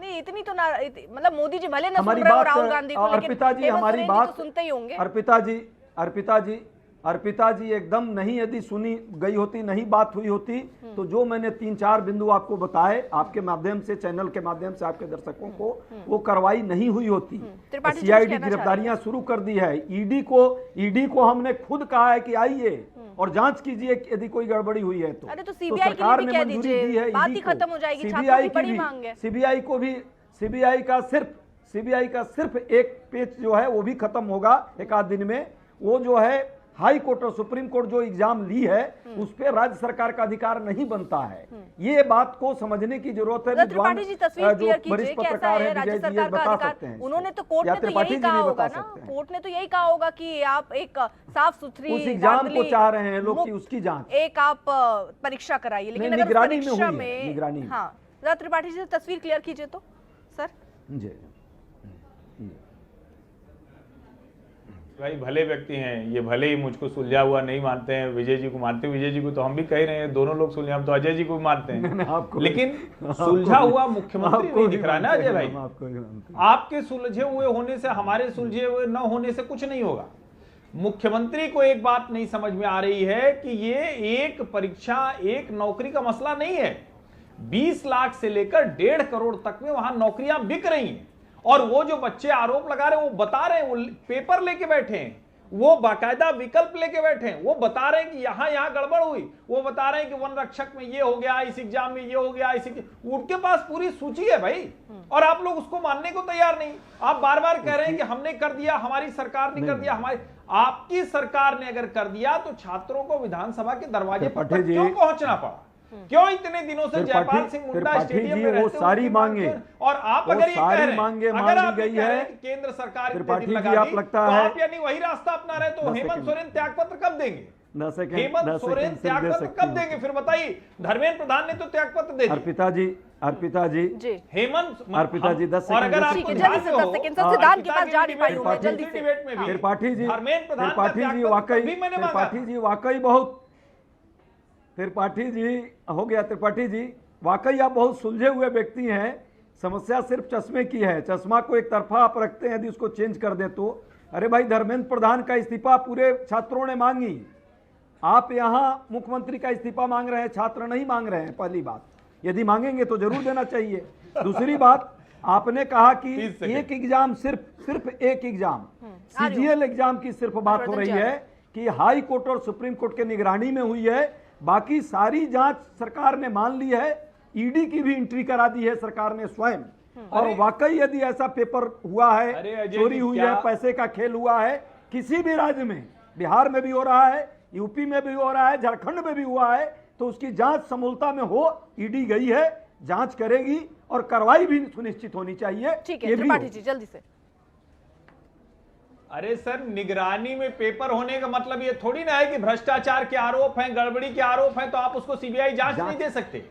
इतनी तो ना, मतलब मोदी जी भले ना सुन रहे हो राहुल गांधी को, लेकिन अर्पिता जी हमारी बात तो सुनते ही होंगे। अर्पिता जी एकदम नहीं, यदि सुनी गई होती, नहीं बात हुई होती, तो जो मैंने 3-4 बिंदु आपको बताए आपके माध्यम से, चैनल के माध्यम से आपके दर्शकों को, वो कार्रवाई नहीं हुई होती। सीआईडी गिरफ्तारियां शुरू कर दी है। ईडी को हमने खुद कहा है कि आइए और जांच कीजिए यदि कोई गड़बड़ी हुई है तो। अरे तो सरकार ने मंजूरी दी है, बात ही खत्म हो जाएगी। छात्रों की बड़ी मांग है। सीबीआई का सिर्फ एक पेज जो है वो भी खत्म होगा एक आध दिन में। वो जो है हाई कोर्ट और सुप्रीम कोर्ट जो एग्जाम ली है उस पर राज्य सरकार का अधिकार नहीं बनता है। ये बात को समझने की जरूरत है। त्रिपाठी जी तस्वीर क्लियर कीजिए, कैसा है राज्य सरकार का अधिकार? उन्होंने तो कोर्ट ने तो यही कहा होगा ना, कोर्ट ने तो यही कहा होगा कि आप एक साफ सुथरी उस एग्जाम को चाह रहे हैं लोग कि उसकी जांच, एक आप परीक्षा कराइए, लेकिन अगर परीक्षा में, हाँ त्रिपाठी जी तस्वीर क्लियर कीजिए तो सर। जी भाई भले व्यक्ति हैं ये, भले ही मुझको सुलझा हुआ नहीं मानते हैं, विजय जी को मानते हैं। विजय जी को तो हम भी कह रहे हैं, दोनों लोग सुलझे, हम तो अजय जी को भी मानते हैं, लेकिन सुलझा हुआ मुख्यमंत्री नहीं दिख रहा ना अजय भाई। आपके सुलझे हुए होने से, हमारे सुलझे हुए न होने से कुछ नहीं होगा। मुख्यमंत्री को एक बात नहीं समझ में आ रही है कि ये एक परीक्षा, एक नौकरी का मसला नहीं है। 20 लाख से लेकर 1.5 करोड़ तक में वहां नौकरियां बिक रही हैं। और वो जो बच्चे आरोप लगा रहे हैं, वो बता रहे हैं, वो पेपर लेके बैठे हैं, वो बाकायदा विकल्प लेके बैठे हैं, वो बता रहे हैं कि यहां गड़बड़ हुई, वो बता रहे हैं कि वन रक्षक में ये हो गया, इस एग्जाम में ये हो गया, उनके पास पूरी सूची है भाई। और आप लोग उसको मानने को तैयार नहीं। आप बार बार कह रहे हैं कि हमने कर दिया, हमारी सरकार ने कर दिया। आपकी सरकार ने अगर कर दिया तो छात्रों को विधानसभा के दरवाजे पर क्यों पहुंचना पड़ा? क्यों इतने दिनों से जयपाल सिंह मुंडा स्टेडियम में रहते सारी मांगे, और आप अगर ये कह रहे हैं, अगर आप गई है केंद्र सरकार त्रिपाठी जी, आप लगता है आप यानी वही रास्ता अपना रहे, तो हेमंत सोरेन त्यागपत्र कब देंगे? हेमंत सोरेन त्याग पत्र कब देंगे फिर बताइए? धर्मेंद्र प्रधान ने तो त्याग पत्र दे दिया। अर्पिता जी हेमंत अर्पिता जी 10 और अगर आपको ध्यान हो सिद्धांत के पास जा नहीं पाई हूं मैं, जल्दी से डिबेट में भी त्रिपाठी जी धर्मेंद्र प्रधान का त्रिपाठी त्याग जी पत्र वाकई भी मैंने मांगा। त्रिपाठी जी वाकई बहुत त्रिपाठी जी हो गया। त्रिपाठी जी वाकई आप बहुत सुलझे हुए व्यक्ति हैं। समस्या सिर्फ चश्मे की है, चश्मा को एक तरफा आप रखते हैं, यदि उसको चेंज कर दें तो। अरे भाई, धर्मेंद्र प्रधान का इस्तीफा पूरे छात्रों ने मांगी, आप यहाँ मुख्यमंत्री का इस्तीफा मांग रहे हैं, छात्र नहीं मांग रहे हैं। पहली बात, यदि मांगेंगे तो जरूर देना चाहिए। दूसरी बात, आपने कहा कि एक एग्जाम सिर्फ एक एग्जाम सीजीएल एग्जाम की सिर्फ बात हो रही है कि हाई कोर्ट और सुप्रीम कोर्ट के निगरानी में हुई है, बाकी सारी जांच सरकार ने मान ली है, ईडी की भी एंट्री करा दी है सरकार ने स्वयं। और वाकई यदि ऐसा पेपर हुआ है, चोरी हुई है, पैसे का खेल हुआ है किसी भी राज्य में, बिहार में भी हो रहा है, यूपी में भी हो रहा है, झारखंड में भी हुआ है, तो उसकी जांच समूलता में हो। ईडी गई है, जांच करेगी और कार्रवाई भी सुनिश्चित होनी चाहिए। ठीक है त्रिपाठी जी, जल्दी से। अरे सर, निगरानी में पेपर होने का मतलब ये थोड़ी ना है कि भ्रष्टाचार के आरोप हैं, गड़बड़ी के आरोप हैं तो आप उसको सीबीआई जांच नहीं दे सकते।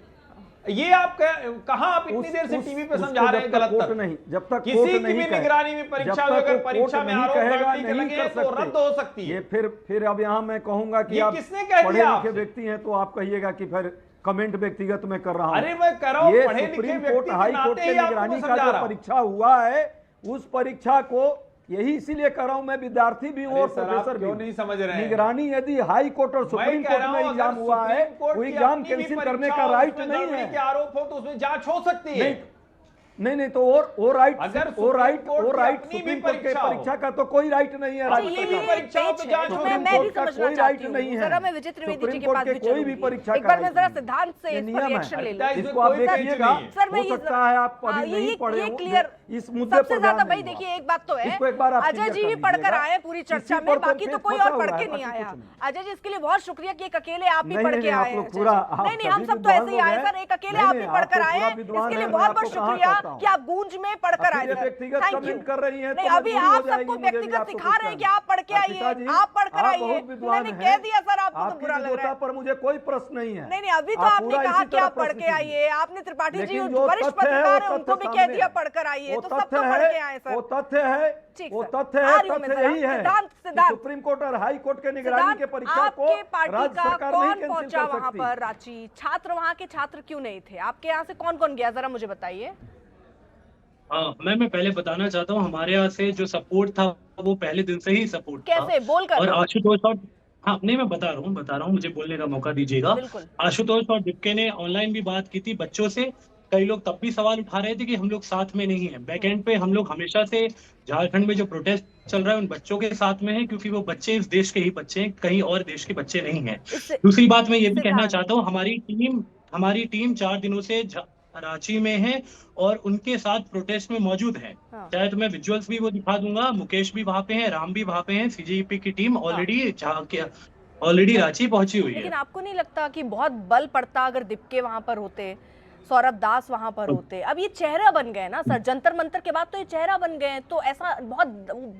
ये आप कहां आप इतनी देर से टीवी पे समझा रहे हैं गलत तक नहीं, जब तक किसी की भी निगरानी में परीक्षा हुई, अगर परीक्षा में आरोप गलती के लगे तो रद्द हो सकती है। ये फिर अब यहाँ मैं कहूंगा कि आप किसने कह पढ़े दिया लिखे व्यक्ति हैं तो आप कहिएगा कि फिर कमेंट व्यक्तिगत में कर रहा हूं। अरे मैं कर रहा हूं, ये पढ़े लिखे सुप्रीम व्यक्ति कोर्ट, हाई कोर्ट के निगरानी का जो परीक्षा हुआ है, उस परीक्षा को यही इसीलिए कर रहा हूं, मैं विद्यार्थी भी हूं और प्रोफेसर भी। नहीं समझ रहे हैं। निगरानी यदि हाई कोर्ट और सुप्रीम कोर्ट में एग्जाम हुआ है, वो एग्जाम कैंसिल करने का राइट नहीं है। के आरोप हो तो उसमें जांच हो सकती है। नहीं तो वो राइट सुप्रीम कोर्ट के परीक्षा का तो कोई राइट नहीं है। कोई भी परीक्षा एक बार मैं जरा सिद्धांत से रिएक्शन ले लूं। इसको आप देखिएगा, हो सकता है आप अभी नहीं पढ़े हो इस मुद्दे पर। ज्यादा भाई देखिए, एक बात तो है, अजय जी भी पढ़कर आए पूरी चर्चा में, बाकी तो कोई और पढ़ के नहीं आया। अजय जी, इसके लिए बहुत शुक्रिया कि एक अकेले आप ही पढ़ के आए। नहीं, हम सब तो ऐसे ही आए सर, एक अकेले आप ही पढ़कर आए हैं, इसके लिए बहुत बहुत शुक्रिया कि आप गूंज में पढ़कर आए। Thank you. कर रही हैं नहीं, अभी आप सबको व्यक्तिगत सिखा रहे हैं कि आप पढ़ के आइए, आप पढ़कर आइए। मैंने कह दिया सर, आपको तो बुरा लग रहा है। पर मुझे कोई प्रश्न नहीं है। नहीं, अभी तो आपने कहा कि आप पढ़ के आइए। आपने त्रिपाठी जी वरिष्ठ पत्रकार है, उनको भी कह दिया पढ़कर आइए, तो सब तो पढ़ के आए सर। वो तथ्य है, तथ्य यही है। सुप्रीम कोर्ट और हाई कोर्ट के निगरानी के परीक्षा को राज्य सरकार नहीं कैंसिल कर सकती। वहां पर रांची छात्र, वहां के छात्र क्यों नहीं थे? आपके यहाँ से कौन कौन गया, जरा मुझे बताइए। मैं पहले बताना चाहता हूँ, हमारे यहाँ से जो सपोर्ट था वो पहले दिन से ही सपोर्ट था। कैसे बोलकर? और आशुतोष और नहीं, मैं बता रहा हूँ, मुझे बोलने का मौका दीजिएगा। आशुतोष और डिप्के ने ऑनलाइन भी बात की थी बच्चों से। कई लोग तब भी सवाल उठा रहे थे कि हम लोग साथ में नहीं है। बैकएंड पे हम लोग हमेशा से झारखंड में जो प्रोटेस्ट चल रहा है उन बच्चों के साथ में है, क्योंकि वो बच्चे इस देश के ही बच्चे हैं, कहीं और देश के बच्चे नहीं है। दूसरी बात मैं ये भी कहना चाहता हूँ, हमारी टीम 4 दिनों से रांची में है और उनके साथ प्रोटेस्ट में मौजूद है। चाहे तो मैं विजुअल्स भी वो दिखा दूंगा। मुकेश भी वहाँ पे है, राम भी वहाँ पे है। सीजेपी की टीम ऑलरेडी रांची पहुंची हुई है। लेकिन आपको नहीं लगता कि बहुत बल पड़ता अगर दिप्के वहाँ पर होते, सौरभ दास वहां पर होते? अब ये चेहरा बन गए ना सर, जंतर मंतर के बाद तो ये चेहरा बन गए, तो ऐसा बहुत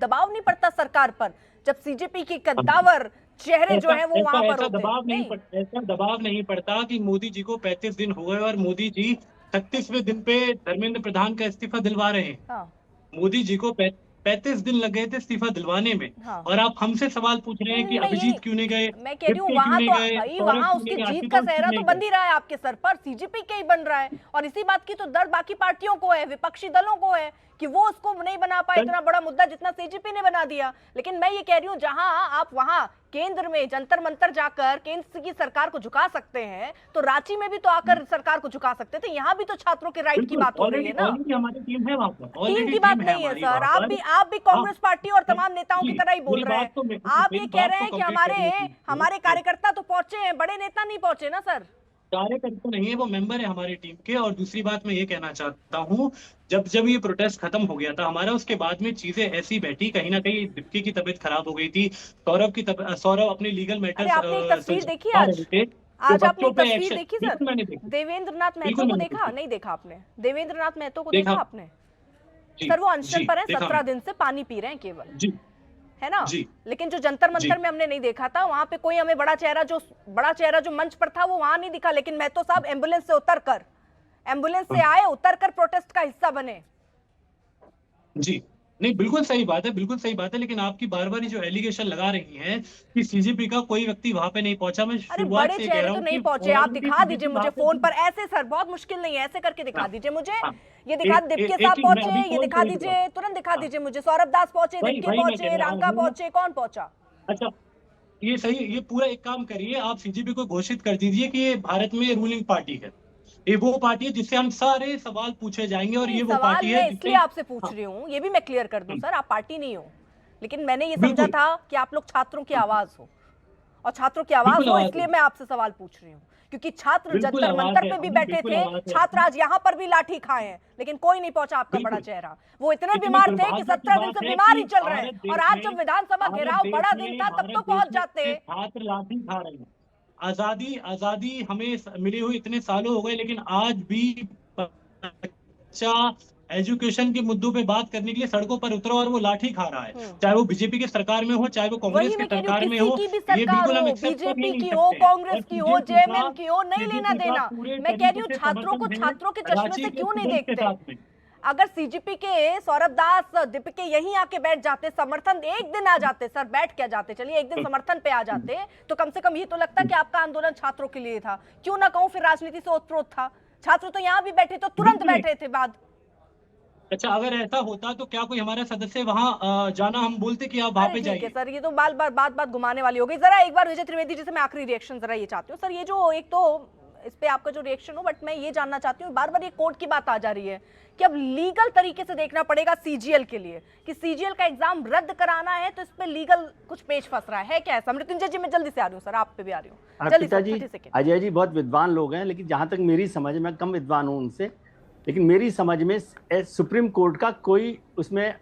दबाव नहीं पड़ता सरकार पर जब सीजेपी के कद्दावर चेहरे जो है वो वहां पर होते? ऐसा दबाव नहीं पड़ता कि मोदी जी को 35 दिन हो गए और मोदी जी 36वें दिन पे धर्मेंद्र प्रधान का इस्तीफा दिलवा रहे हैं। मोदी जी को 35 दिन लग गए थे इस्तीफा दिलवाने में। और आप हमसे सवाल पूछ रहे हैं कि अभिजीत क्यों नहीं गए? मैं कह रही हूँ वहाँ उसकी जीत का सेहरा तो बन ही रहा है आपके सर पर, सीजेपी के ही बन रहा है। और इसी बात की तो दर्द बाकी पार्टियों को है, विपक्षी दलों को है कि वो उसको नहीं बना पाए इतना बड़ा मुद्दा जितना सीजेपी ने बना दिया। लेकिन मैं ये कह रही हूँ, जहां आप वहां केंद्र में जंतर मंतर जाकर केंद्र की सरकार को झुका सकते हैं, तो रांची में भी तो आकर सरकार को झुका सकते थे। यहाँ भी तो छात्रों के राइट की बात हो रही है ना। हमारी टीम है वहाँ पर, टीम की बात नहीं है सर। आप भी कांग्रेस पार्टी और तमाम नेताओं की तरह ही बोल रहे हैं। आप ये कह रहे हैं कि हमारे कार्यकर्ता तो पहुंचे हैं, बड़े नेता नहीं पहुंचे ना सर। कार्यकर्ता नहीं है, वो मेंबर है हमारी टीम के। और दूसरी बात मैं ये कहना चाहता हूँ, जब ये प्रोटेस्ट खत्म हो गया था हमारा, उसके बाद में चीजें ऐसी बैठी, कहीं ना कहीं डिप्टी की तबीयत खराब हो गई थी, सौरभ अपने लीगल मैटर्स तस्वीर देखी आज आपने तस्वीर देखी सर? देवेंद्र नाथ महतो को देखा? नहीं देखा आपने? देवेंद्र नाथ महतो को देखा आपने? सर वो अनशन पर है, 17 दिन से पानी पी रहे हैं केवल, है ना? जी। लेकिन जो जंतर मंतर में हमने नहीं देखा था, वहां पे कोई हमें बड़ा चेहरा जो मंच पर था वो वहां नहीं दिखा, लेकिन महतो साहब एम्बुलेंस से आए, उतरकर प्रोटेस्ट का हिस्सा बने। जी नहीं, बिल्कुल सही बात है, बिल्कुल सही बात है, लेकिन आपकी बार बार जो एलिगेशन लगा रही हैं कि सीजेपी का कोई व्यक्ति वहां पे नहीं पहुंचा। मैं अरे बड़े चेहरे तो नहीं पहुंचे, आप दिखा दीजिए मुझे फोन पर ऐसे, सर बहुत मुश्किल नहीं है, ऐसे करके दिखा दीजिए मुझे। ये दिखा, दिप्के साहब पहुंचे, ये दिखा दीजिए, तुरंत दिखा दीजिए मुझे। सौरभ दास पहुंचे, दिप्के पहुंचे, रांका पहुंचे, कौन पहुंचा? अच्छा, ये सही, ये पूरा एक काम करिए, आप सीजेपी को घोषित कर दीजिए कि ये भारत में रूलिंग पार्टी है, ये वो पार्टी है जिससे हम सारे सवाल पूछे जाएंगे, और ये वो पार्टी है इसलिए आपसे पूछ रही हूँ, ये भी मैं क्लियर कर दूं सर, आप पार्टी नहीं हो, लेकिन मैंने ये समझा था कि आप लोग छात्रों की आवाज हो, और छात्रों की आवाज हो इसलिए मैं आपसे सवाल पूछ रही हूँ, क्योंकि छात्र जंतर मंतर पे भी बैठे थे, छात्र आज यहाँ पर भी लाठी खाए हैं, लेकिन कोई नहीं पहुंचा आपका बड़ा चेहरा। वो इतने बीमार थे कि 17 दिन से बीमार ही चल रहे हैं, और आज जब विधानसभा घेराव बड़ा दिन था तब तो पहुंच जाते। छात्र लाठी खा रहे हैं। आजादी हमें मिली हुई इतने सालों हो गए, लेकिन आज भी बच्चा एजुकेशन के मुद्दों पे बात करने के लिए सड़कों पर उतरा और वो लाठी खा रहा है, चाहे वो बीजेपी की सरकार में हो, चाहे वो कांग्रेस की सरकार में हो। ये बिल्कुल हम बीजेपी की हो, कांग्रेस की हो, जेएमएम की हो, नहीं लेना देना। मैं कह रही हूँ छात्रों को छात्रों के चश्मे से क्यों नहीं देखते? अगर सीजीपी के सौरभ दास, दीपिके यहीं आके बैठ जाते, समर्थन एक दिन आ जाते, सर बैठ क्या जाते, चलिए एक दिन समर्थन पे आ जाते, तो कम से कम ये तो लगता कि आपका आंदोलन छात्रों के लिए था। क्यों ना कहूं फिर राजनीति से ओतप्रोत था। छात्र तो यहाँ भी बैठे, तो तुरंत बैठे थे बाद। अच्छा, अगर ऐसा होता तो क्या कोई हमारा सदस्य वहां जाना, हम बोलते कि आप वहां पे जाइए। सर ये तो बात घुमाने वाली हो गई। जरा एक बार विजय त्रिवेदी जी से मैं आखिरी रिएक्शन जरा ये चाहती हूँ सर, ये जो एक तो इस पे आपका जो रिएक्शन हो, बट मैं ये जानना चाहती हूँ, बार बार ये कोर्ट की बात आ जा रही है कि अब लीगल तरीके से देखना पड़ेगा सीजीएल के लिए, कि सीजीएल का एग्जाम रद्द कराना है तो इस पे लीगल कुछ पेच फंस रहा है क्या? ऐसा मृत्युंजय जी मैं जल्दी से आ रही हूँ सर, आप पे भी आ रही हूँ जल्दी। अजय जी बहुत विद्वान लोग हैं, लेकिन जहां तक मेरी समझ, मैं कम विद्वान हूं उनसे, लेकिन मेरी समझ में सुप्रीम कोर्ट का कोई उसमें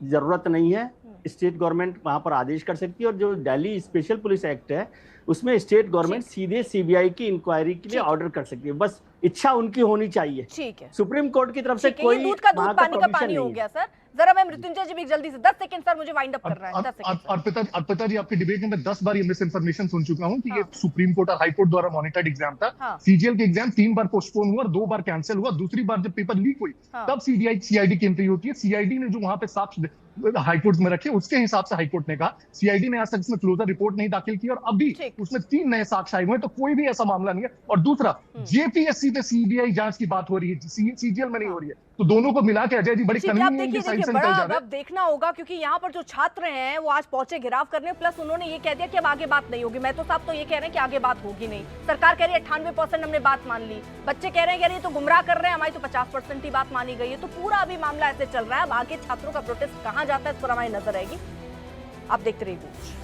जरूरत नहीं है। स्टेट गवर्नमेंट वहां पर आदेश कर सकती है, और जो दिल्ली स्पेशल पुलिस एक्ट है उसमें स्टेट गवर्नमेंट सीधे सीबीआई की इंक्वायरी के लिए ऑर्डर कर सकती है, बस इच्छा उनकी होनी चाहिए। ठीक है, सुप्रीम कोर्ट की तरफ से कोई दूध का दूध पानी का पानी हो गया सर। जरा मैं मृत्युंजय जी भी जल्दी से 10 सेकंड सर, मुझे वाइंड अप करना है 10 सेकंड। अर्पिता जी, आपकी डिबेट में मैं 10 बार ये मिस इन्फॉर्मेशन सुन चुका हूँ कि ये सुप्रीम कोर्ट और हाई कोर्ट द्वारा मॉनिटर्ड एग्जाम था। सीजीएल के एग्जाम 3 बार पोस्टपोन हुआ और 2 बार कैंसिल हुआ। दूसरी बार जब पेपर लीक हुई तब सीआईडी की एंट्री होती है। सीआईडी ने जो वहां पे साक्ष्य हाईकोर्ट में रखे, उसके हिसाब से हाईकोर्ट ने कहा, सीआईडी ने आज तक इसमें क्लोजर रिपोर्ट नहीं दाखिल की, और अभी उसमें 3 नए साक्ष्य आए हुए हैं, तो कोई भी ऐसा मामला नहीं है। और दूसरा, जेपीएससी पे सीबीआई जांच की बात हो रही है, सीजीएल में नहीं हो रही है, तो दोनों को मिला के अजय जी बड़ी कन्वीनियंट साइड से निकल जा रहा है। अब देखना होगा, क्योंकि यहाँ पर जो छात्र हैं वो आज पहुंचे घेराव करने, प्लस उन्होंने ये कह दिया कि अब आगे बात नहीं होगी। महतो साहब तो ये कह रहे हैं कि आगे बात होगी नहीं, सरकार कह रही है 98% हमने बात मान ली, बच्चे कह रहे हैं कि ये तो गुमराह कर रहे हैं, हमारी तो 50% ही बात मानी गई है। तो पूरा अभी मामला ऐसे चल रहा है। अब आगे छात्रों का प्रोटेस्ट कहाँ जाता है इस पर हमारी नजर रहेगी। आप देखते रहिए।